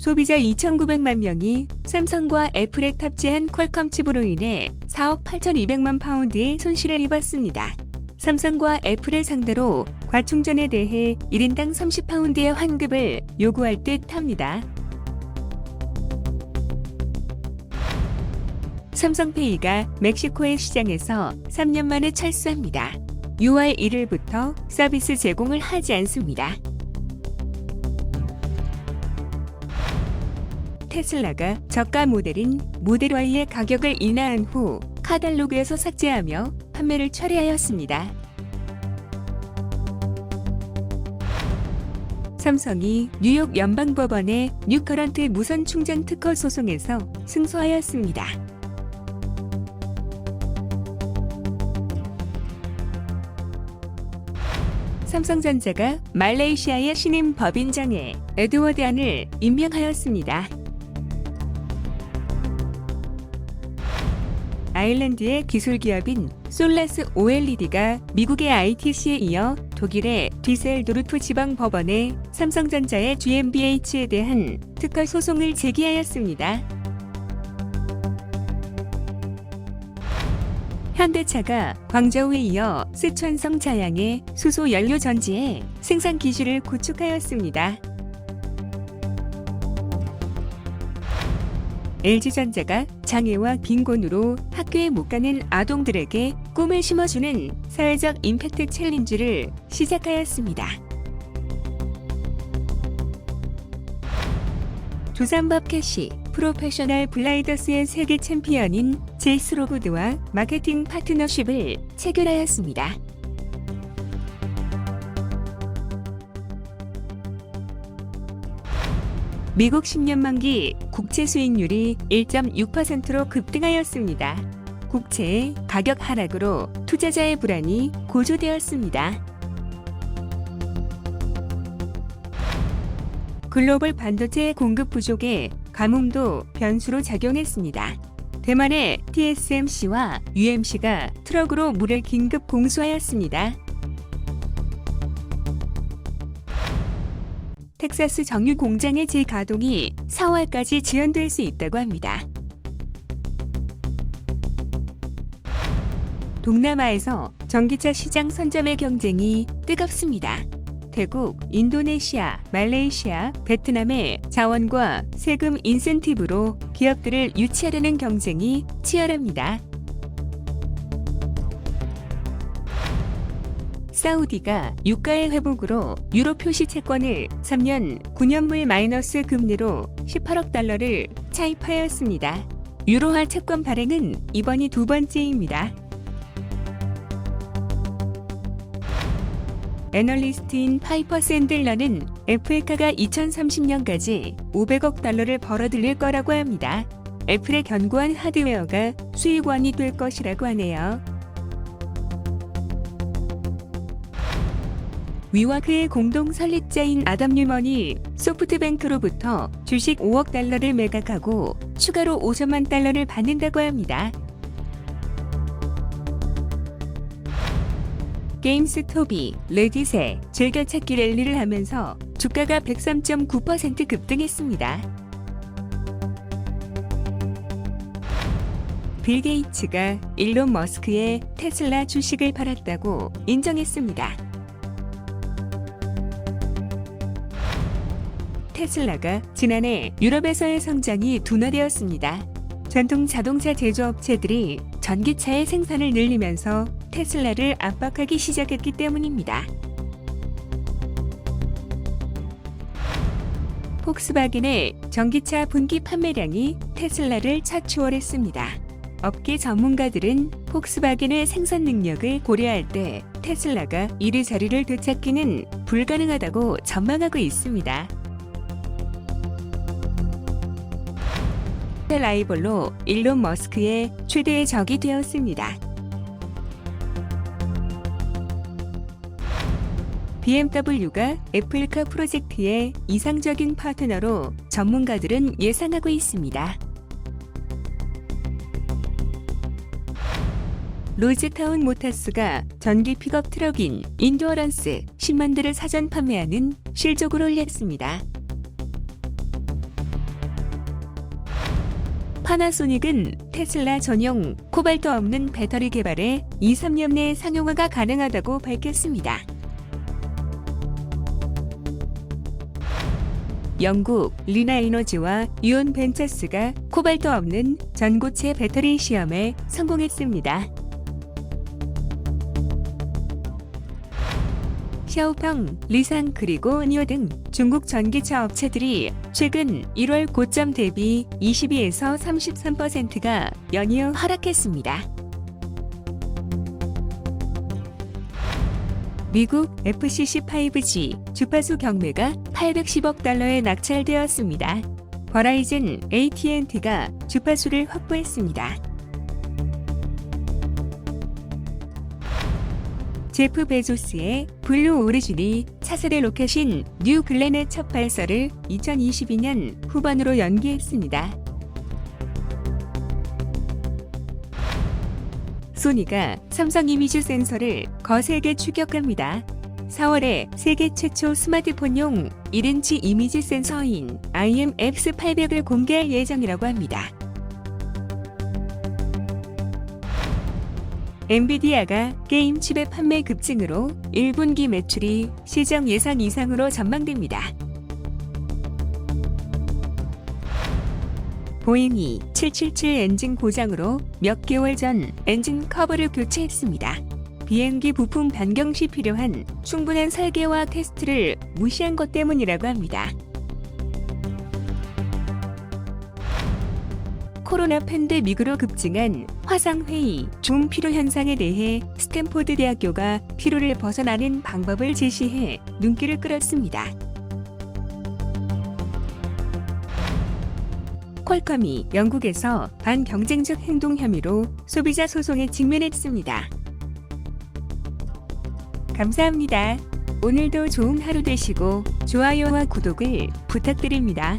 소비자 2,900만 명이 삼성과 애플에 탑재한 퀄컴 칩으로 인해 4억 8,200만 파운드의 손실을 입었습니다. 삼성과 애플을 상대로 과충전에 대해 1인당 30파운드의 환급을 요구할 듯 합니다. 삼성페이가 멕시코의 시장에서 3년 만에 철수합니다. 6월 1일부터 서비스 제공을 하지 않습니다. 테슬라가 저가 모델인 모델 Y의 가격을 인하한 후 카탈로그에서 삭제하며 판매를 철회하였습니다. 삼성이 뉴욕 연방법원의 뉴커런트 무선 충전 특허 소송에서 승소하였습니다. 삼성전자가 말레이시아의 신임 법인장에 에드워드 안을 임명하였습니다. 아일랜드의 기술기업인 솔라스 OLED가 미국의 ITC에 이어 독일의 디셀도르프 지방법원에 삼성전자의 GmbH에 대한 특허 소송을 제기하였습니다. 현대차가 광저우에 이어 쓰촨성 자양의 수소 연료 전지의 생산 기술을 구축하였습니다. LG전자가 장애와 빈곤으로 학교에 못 가는 아동들에게 꿈을 심어주는 사회적 임팩트 챌린지를 시작하였습니다. 조삼법 캐시 프로페셔널 블라이더스의 세계 챔피언인 제이스 로고드와 마케팅 파트너십을 체결하였습니다. 미국 10년 만기 국채 수익률이 1.6%로 급등하였습니다. 국채의 가격 하락으로 투자자의 불안이 고조되었습니다. 글로벌 반도체 공급 부족에 가뭄도 변수로 작용했습니다. 대만의 TSMC와 UMC가 트럭으로 물을 긴급 공수하였습니다. 텍사스 정유 공장의 재가동이 4월까지 지연될 수 있다고 합니다. 동남아에서 전기차 시장 선점의 경쟁이 뜨겁습니다. 태국, 인도네시아, 말레이시아, 베트남의 자원과 세금 인센티브로 기업들을 유치하려는 경쟁이 치열합니다. 사우디가 유가의 회복으로 유로 표시 채권을 3년 9년물 마이너스 금리로 18억 달러를 차입하였습니다. 유로화 채권 발행은 이번이 두 번째입니다. 애널리스트인 파이퍼 샌들러는 애플카가 2030년까지 500억 달러를 벌어들일 거라고 합니다. 애플의 견고한 하드웨어가 수익원이 될 것이라고 하네요. 위워크의 공동 설립자인 아담 뉴먼이 소프트뱅크로부터 주식 5억 달러를 매각하고 추가로 5천만 달러를 받는다고 합니다. 게임스톱이 레딧에 즐겨찾기 랠리를 하면서 주가가 103.9% 급등했습니다. 빌 게이츠가 일론 머스크의 테슬라 주식을 팔았다고 인정했습니다. 테슬라가 지난해 유럽에서의 성장이 둔화되었습니다. 전통 자동차 제조업체들이 전기차의 생산을 늘리면서 테슬라를 압박하기 시작했기 때문입니다. 폭스바겐의 전기차 분기 판매량이 테슬라를 차추월했습니다. 업계 전문가들은 폭스바겐의 생산 능력을 고려할 때 테슬라가 1위 자리를 되찾기는 불가능하다고 전망하고 있습니다. 라이벌로 일론 머스크의 최대의 적이 되었습니다. BMW가 애플카 프로젝트의 이상적인 파트너로 전문가들은 예상하고 있습니다. 로즈타운 모타스가 전기 픽업 트럭인 인듀어런스 10만 대를 사전 판매하는 실적을 올렸습니다. 파나소닉은 테슬라 전용 코발트 없는 배터리 개발에 2-3년 내에 상용화가 가능하다고 밝혔습니다. 영국 리나 에너지와 유온 벤처스가 코발트 없는 전고체 배터리 시험에 성공했습니다. 샤오펑, 리상 그리고 니오 등 중국 전기차 업체들이 최근 1월 고점 대비 22에서 33%가 연이어 하락했습니다. 미국 FCC 5G 주파수 경매가 810억 달러에 낙찰되었습니다. 버라이즌, AT&T가 주파수를 확보했습니다. 제프 베조스의 블루 오리진이 차세대 로켓인 뉴 글렌의 첫 발사를 2022년 후반으로 연기했습니다. 소니가 삼성 이미지 센서를 거세게 추격합니다. 4월에 세계 최초 스마트폰용 1인치 이미지 센서인 IMX800을 공개할 예정이라고 합니다. 엔비디아가 게임 칩의 판매 급증으로 1분기 매출이 시장 예상 이상으로 전망됩니다. 보잉이 777 엔진 고장으로 몇 개월 전 엔진 커버를 교체했습니다. 비행기 부품 변경 시 필요한 충분한 설계와 테스트를 무시한 것 때문이라고 합니다. 코로나 팬데믹으로 급증한 화상회의, 줌 피로 현상에 대해 스탠포드 대학교가 피로를 벗어나는 방법을 제시해 눈길을 끌었습니다. 퀄컴이 영국에서 반경쟁적 행동 혐의로 소비자 소송에 직면했습니다. 감사합니다. 오늘도 좋은 하루 되시고 좋아요와 구독을 부탁드립니다.